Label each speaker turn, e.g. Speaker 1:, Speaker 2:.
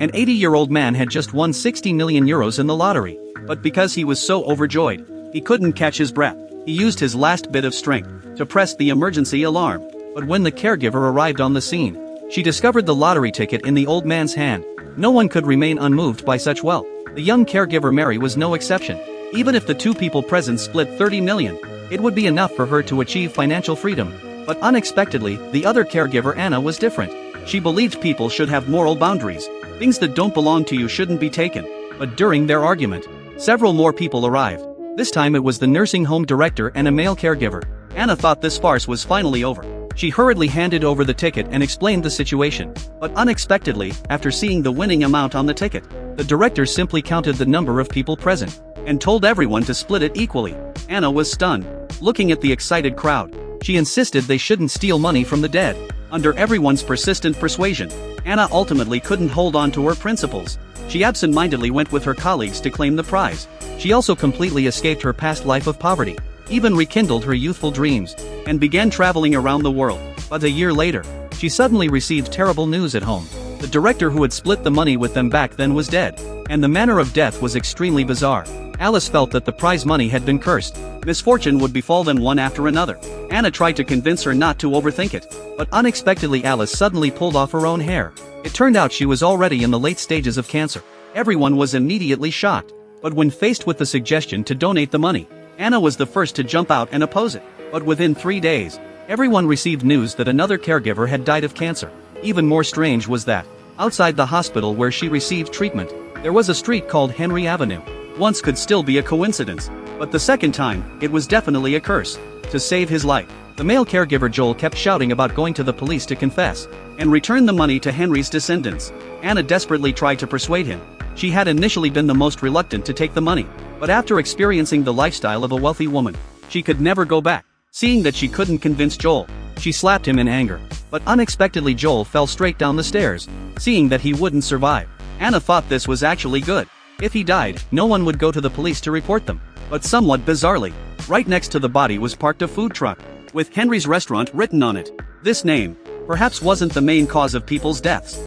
Speaker 1: An 80-year-old man had just won 60 million euros in the lottery, but because he was so overjoyed, he couldn't catch his breath. He used his last bit of strength to press the emergency alarm, but when the caregiver arrived on the scene, she discovered the lottery ticket in the old man's hand. No one could remain unmoved by such wealth. The young caregiver Mary was no exception. Even if the two people present split 30 million, it would be enough for her to achieve financial freedom. But unexpectedly, the other caregiver Anna was different. She believed people should have moral boundaries. Things that don't belong to you shouldn't be taken. But during their argument, several more people arrived. This time it was the nursing home director and a male caregiver. Anna thought this farce was finally over. She hurriedly handed over the ticket and explained the situation. But unexpectedly, after seeing the winning amount on the ticket, the director simply counted the number of people present and told everyone to split it equally. Anna was stunned. Looking at the excited crowd, she insisted they shouldn't steal money from the dead. Under everyone's persistent persuasion, Anna ultimately couldn't hold on to her principles. She absent-mindedly went with her colleagues to claim the prize. She also completely escaped her past life of poverty, even rekindled her youthful dreams, and began traveling around the world. But a year later, she suddenly received terrible news at home. The director who had split the money with them back then was dead, and the manner of death was extremely bizarre. Alice felt that the prize money had been cursed. Misfortune would befall them one after another. Anna tried to convince her not to overthink it, but unexpectedly Alice suddenly pulled off her own hair. It turned out she was already in the late stages of cancer. Everyone was immediately shocked, but when faced with the suggestion to donate the money, Anna was the first to jump out and oppose it. But within 3 days, everyone received news that another caregiver had died of cancer. Even more strange was that, outside the hospital where she received treatment, there was a street called Henry Avenue. Once could still be a coincidence, but the second time, it was definitely a curse. To save his life, the male caregiver Joel kept shouting about going to the police to confess and return the money to Henry's descendants. Anna desperately tried to persuade him. She had initially been the most reluctant to take the money, but after experiencing the lifestyle of a wealthy woman, she could never go back. Seeing that she couldn't convince Joel, she slapped him in anger. But unexpectedly Joel fell straight down the stairs, seeing that he wouldn't survive. Anna thought this was actually good. If he died, no one would go to the police to report them. But somewhat bizarrely, right next to the body was parked a food truck, with Henry's restaurant written on it. This name, perhaps, wasn't the main cause of people's deaths.